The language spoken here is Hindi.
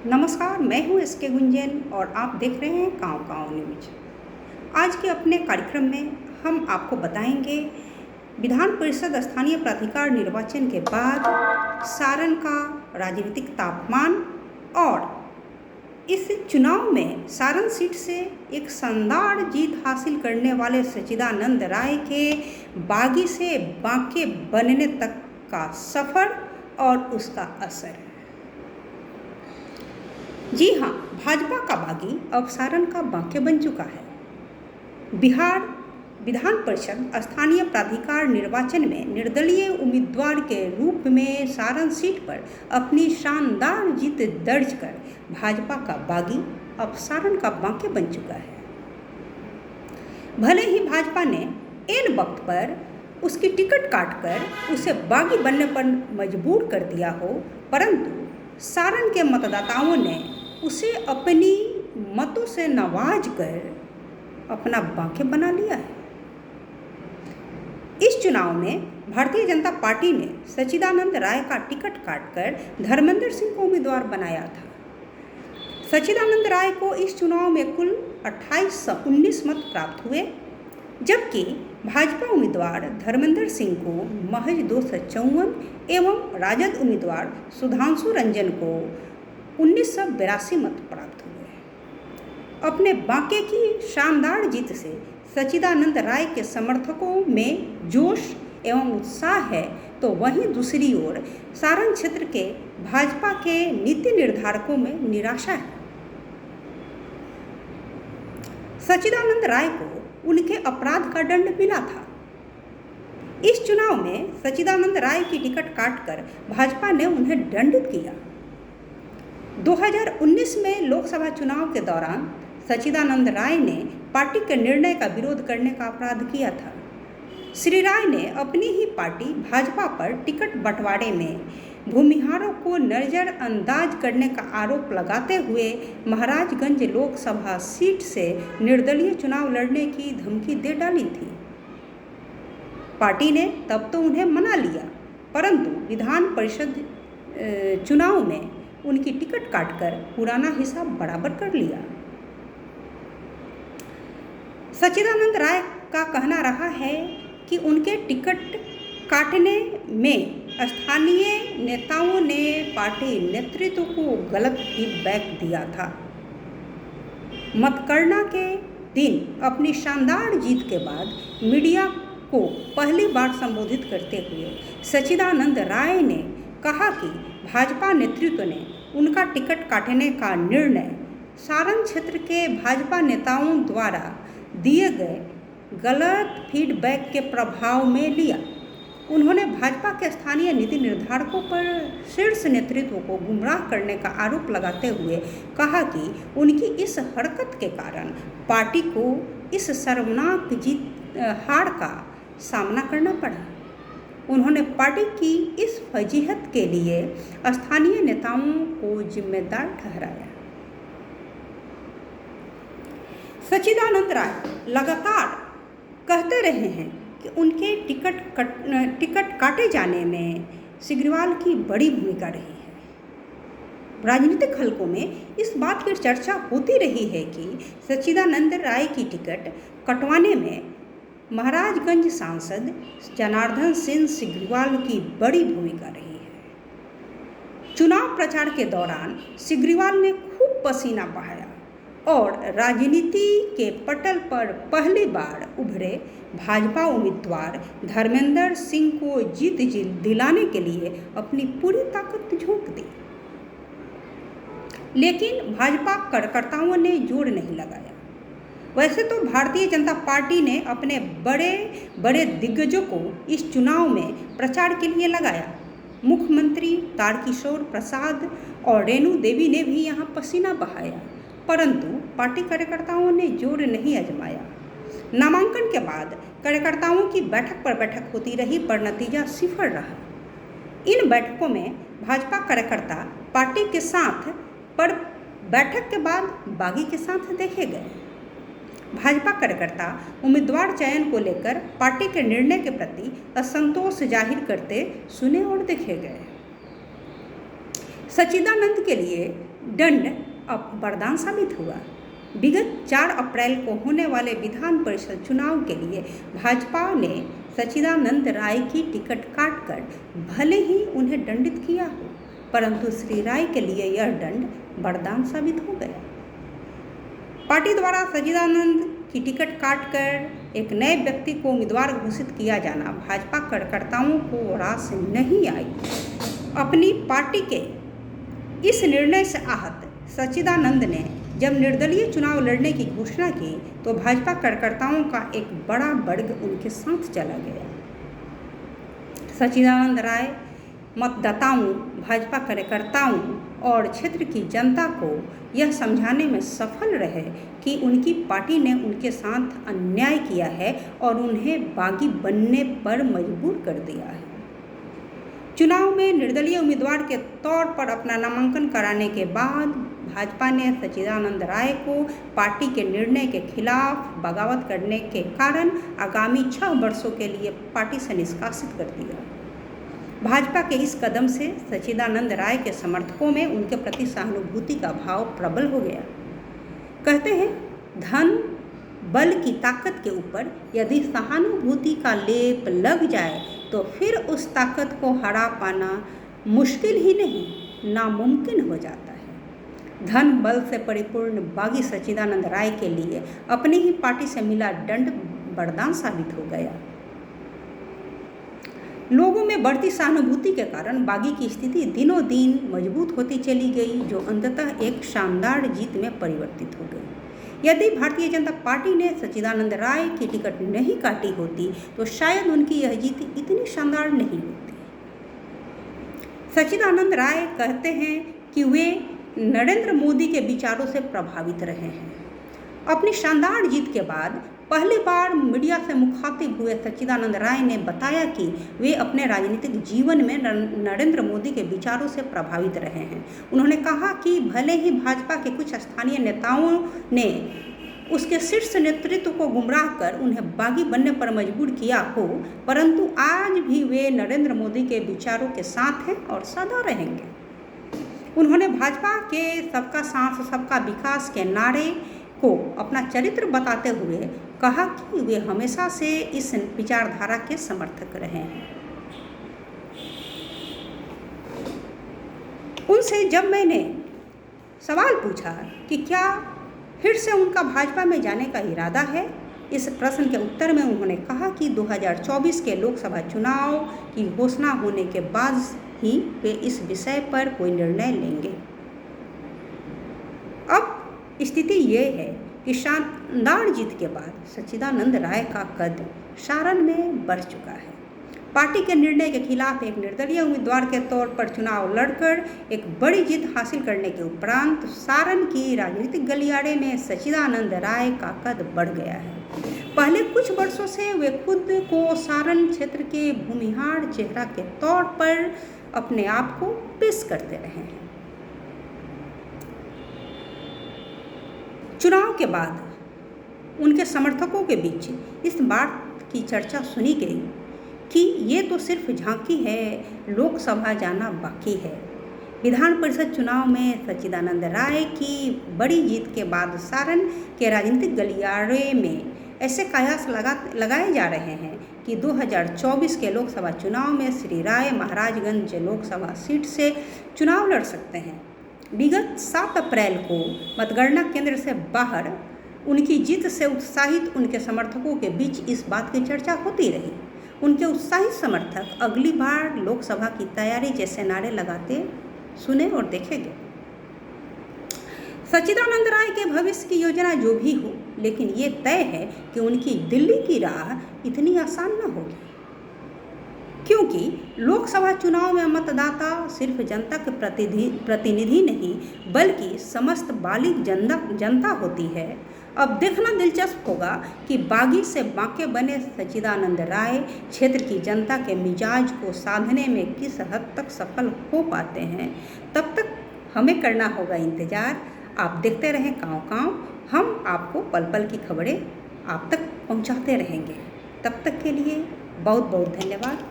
नमस्कार, मैं हूँ एस के गुंजन और आप देख रहे हैं गाँव गाँव न्यूज। आज के अपने कार्यक्रम में हम आपको बताएंगे विधान परिषद स्थानीय प्राधिकार निर्वाचन के बाद सारण का राजनीतिक तापमान और इस चुनाव में सारण सीट से एक शानदार जीत हासिल करने वाले सच्चिदानंद राय के बागी से बांके बनने तक का सफ़र और उसका असर। जी हाँ, भाजपा का बागी अब सारण का बांके बन चुका है। बिहार विधान परिषद स्थानीय प्राधिकार निर्वाचन में निर्दलीय उम्मीदवार के रूप में सारण सीट पर अपनी शानदार जीत दर्ज कर भाजपा का बागी अब सारण का बांके बन चुका है। भले ही भाजपा ने ऐन वक्त पर उसकी टिकट काटकर उसे बागी बनने पर मजबूर कर दिया हो, परंतु सारण के मतदाताओं ने उसे अपनी मतों से नवाज कर अपना बांके बना लिया है। इस चुनाव में भारतीय जनता पार्टी ने सच्चिदानंद राय का टिकट काटकर धर्मेंद्र सिंह को उम्मीदवार बनाया था। सच्चिदानंद राय को इस चुनाव में कुल 2819 मत प्राप्त हुए, जबकि भाजपा उम्मीदवार धर्मेंद्र सिंह को महज 254 एवं राजद उम्मीदवार सुधांशु रंजन को 1982 मत प्राप्त हुए। अपने बांके की शानदार जीत से सच्चिदानंद राय के समर्थकों में जोश एवं उत्साह है, तो वहीं दूसरी ओर सारण क्षेत्र के भाजपा के नीति निर्धारकों में निराशा है। सच्चिदानंद राय को उनके अपराध का दंड मिला था। इस चुनाव में सच्चिदानंद राय की टिकट काटकर भाजपा ने उन्हें दंडित किया। 2019 में लोकसभा चुनाव के दौरान सच्चिदानंद राय ने पार्टी के निर्णय का विरोध करने का अपराध किया था। श्री राय ने अपनी ही पार्टी भाजपा पर टिकट बंटवारे में भूमिहारों को नजरअंदाज करने का आरोप लगाते हुए महाराजगंज लोकसभा सीट से निर्दलीय चुनाव लड़ने की धमकी दे डाली थी। पार्टी ने तब तो उन्हें मना लिया, परंतु विधान परिषद चुनाव में उनकी टिकट काटकर पुराना हिसाब बराबर कर लिया। सच्चिदानंद राय का कहना रहा है कि उनके टिकट काटने में स्थानीय नेताओं ने पार्टी नेतृत्व को गलत फीडबैक दिया था। मतगणना के दिन अपनी शानदार जीत के बाद मीडिया को पहली बार संबोधित करते हुए सच्चिदानंद राय ने कहा कि भाजपा नेतृत्व ने उनका टिकट काटने का निर्णय सारण क्षेत्र के भाजपा नेताओं द्वारा दिए गए गलत फीडबैक के प्रभाव में लिया। उन्होंने भाजपा के स्थानीय नीति निर्धारकों पर शीर्ष नेतृत्व को गुमराह करने का आरोप लगाते हुए कहा कि उनकी इस हरकत के कारण पार्टी को इस शर्मनाक हार का सामना करना पड़ा। उन्होंने पार्टी की इस फजीहत के लिए स्थानीय नेताओं को जिम्मेदार ठहराया। सच्चिदानंद राय लगातार कहते रहे हैं कि उनके टिकट काटे जाने में सिग्रीवाल की बड़ी भूमिका रही है। राजनीतिक हलकों में इस बात की चर्चा होती रही है कि सच्चिदानंद राय की टिकट कटवाने में महाराजगंज सांसद जनार्दन सिंह सिग्रीवाल की बड़ी भूमिका रही है। चुनाव प्रचार के दौरान सिग्रीवाल ने खूब पसीना बहाया और राजनीति के पटल पर पहली बार उभरे भाजपा उम्मीदवार धर्मेंद्र सिंह को जीत दिलाने के लिए अपनी पूरी ताकत झोंक दी। लेकिन भाजपा कार्यकर्ताओं ने जोर नहीं लगाया। वैसे तो भारतीय जनता पार्टी ने अपने बड़े बड़े दिग्गजों को इस चुनाव में प्रचार के लिए लगाया। मुख्यमंत्री तारकिशोर प्रसाद और रेणु देवी ने भी यहाँ पसीना बहाया, परंतु पार्टी कार्यकर्ताओं ने जोर नहीं आजमाया। नामांकन के बाद कार्यकर्ताओं की बैठक पर बैठक होती रही, पर नतीजा सिफर रहा। इन बैठकों में भाजपा कार्यकर्ता पार्टी के साथ, पर बैठक के बाद बागी के साथ देखे गए। भाजपा कार्यकर्ता उम्मीदवार चयन को लेकर पार्टी के निर्णय के प्रति असंतोष जाहिर करते सुने और देखे गए। सच्चिदानंद के लिए दंड अब वरदान साबित हुआ। विगत 4 अप्रैल को होने वाले विधान परिषद चुनाव के लिए भाजपा ने सच्चिदानंद राय की टिकट काटकर भले ही उन्हें दंडित किया हो, परंतु श्री राय के लिए यह दंड वरदान साबित हो गया। पार्टी द्वारा सच्चिदानंद की टिकट काटकर एक नए व्यक्ति को उम्मीदवार घोषित किया जाना भाजपा कार्यकर्ताओं को रास नहीं आई। अपनी पार्टी के इस निर्णय से आहत सच्चिदानंद ने जब निर्दलीय चुनाव लड़ने की घोषणा की तो भाजपा कार्यकर्ताओं का एक बड़ा वर्ग उनके साथ चला गया। सच्चिदानंद राय मतदाताओं, भाजपा कार्यकर्ताओं और क्षेत्र की जनता को यह समझाने में सफल रहे कि उनकी पार्टी ने उनके साथ अन्याय किया है और उन्हें बागी बनने पर मजबूर कर दिया है। चुनाव में निर्दलीय उम्मीदवार के तौर पर अपना नामांकन कराने के बाद भाजपा ने सच्चिदानंद राय को पार्टी के निर्णय के खिलाफ बगावत करने के कारण आगामी 6 वर्षों के लिए पार्टी से निष्कासित कर दिया। भाजपा के इस कदम से सच्चिदानंद राय के समर्थकों में उनके प्रति सहानुभूति का भाव प्रबल हो गया। कहते हैं, धन बल की ताकत के ऊपर यदि सहानुभूति का लेप लग जाए तो फिर उस ताकत को हरा पाना मुश्किल ही नहीं, नामुमकिन हो जाता है। धन बल से परिपूर्ण बागी सच्चिदानंद राय के लिए अपनी ही पार्टी से मिला दंड वरदान साबित हो गया। लोगों में बढ़ती सहानुभूति के कारण बागी की स्थिति दिनों दिन मजबूत होती चली गई, जो अंततः एक शानदार जीत में परिवर्तित हो गई। यदि भारतीय जनता पार्टी ने सच्चिदानंद राय की टिकट नहीं काटी होती तो शायद उनकी यह जीत इतनी शानदार नहीं होती। सच्चिदानंद राय कहते हैं कि वे नरेंद्र मोदी के विचारों से प्रभावित रहे हैं। अपनी शानदार जीत के बाद पहली बार मीडिया से मुखातिब हुए सच्चिदानंद राय ने बताया कि वे अपने राजनीतिक जीवन में नरेंद्र मोदी के विचारों से प्रभावित रहे हैं। उन्होंने कहा कि भले ही भाजपा के कुछ स्थानीय नेताओं ने उसके शीर्ष नेतृत्व को गुमराह कर उन्हें बागी बनने पर मजबूर किया हो, परंतु आज भी वे नरेंद्र मोदी के विचारों के साथ हैं और सदा रहेंगे। उन्होंने भाजपा के सबका साथ सबका विकास के नारे को अपना चरित्र बताते हुए कहा कि वे हमेशा से इस विचारधारा के समर्थक रहे हैं। उनसे जब मैंने सवाल पूछा कि क्या फिर से उनका भाजपा में जाने का इरादा है, इस प्रश्न के उत्तर में उन्होंने कहा कि 2024 के लोकसभा चुनाव की घोषणा होने के बाद ही वे इस विषय पर कोई निर्णय लेंगे। अब स्थिति ये है कि शानदार जीत के बाद सच्चिदानंद राय का कद सारण में बढ़ चुका है। पार्टी के निर्णय के खिलाफ एक निर्दलीय उम्मीदवार के तौर पर चुनाव लड़कर एक बड़ी जीत हासिल करने के उपरांत सारण की राजनीतिक गलियारे में सच्चिदानंद राय का कद बढ़ गया है। पहले कुछ वर्षों से वे खुद को सारण क्षेत्र के भूमिहार चेहरा के तौर पर अपने आप को पेश करते रहे हैं। चुनाव के बाद उनके समर्थकों के बीच इस बात की चर्चा सुनी गई कि ये तो सिर्फ झांकी है, लोकसभा जाना बाकी है। विधान परिषद चुनाव में सच्चिदानंद राय की बड़ी जीत के बाद सारण के राजनीतिक गलियारे में ऐसे कयास लगाए जा रहे हैं कि 2024 के लोकसभा चुनाव में श्री राय महाराजगंज लोकसभा सीट से चुनाव लड़ सकते हैं। विगत 7 अप्रैल को मतगणना केंद्र से बाहर उनकी जीत से उत्साहित उनके समर्थकों के बीच इस बात की चर्चा होती रही। उनके उत्साहित समर्थक अगली बार लोकसभा की तैयारी जैसे नारे लगाते सुने और देखे गए। सच्चिदानंद राय के भविष्य की योजना जो भी हो, लेकिन ये तय है कि उनकी दिल्ली की राह इतनी आसान न होगी, क्योंकि लोकसभा चुनाव में मतदाता सिर्फ जनता के प्रतिनिधि नहीं बल्कि समस्त बालिग जनता होती है। अब देखना दिलचस्प होगा कि बागी से बांके बने सच्चिदानंद राय क्षेत्र की जनता के मिजाज को साधने में किस हद तक सफल हो पाते हैं। तब तक हमें करना होगा इंतज़ार। आप देखते रहें काँव, हम आपको पल पल की खबरें आप तक पहुंचाते रहेंगे। तब तक के लिए बहुत बहुत धन्यवाद।